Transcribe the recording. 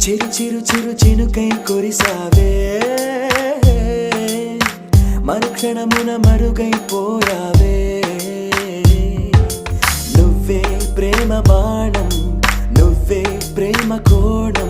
చిరు చిరు చిరు చినుకై కురిసావే మరుక్షణమున మరుగైపోయావే నువ్వే ప్రేమ బాణం నువ్వే ప్రేమ కోణం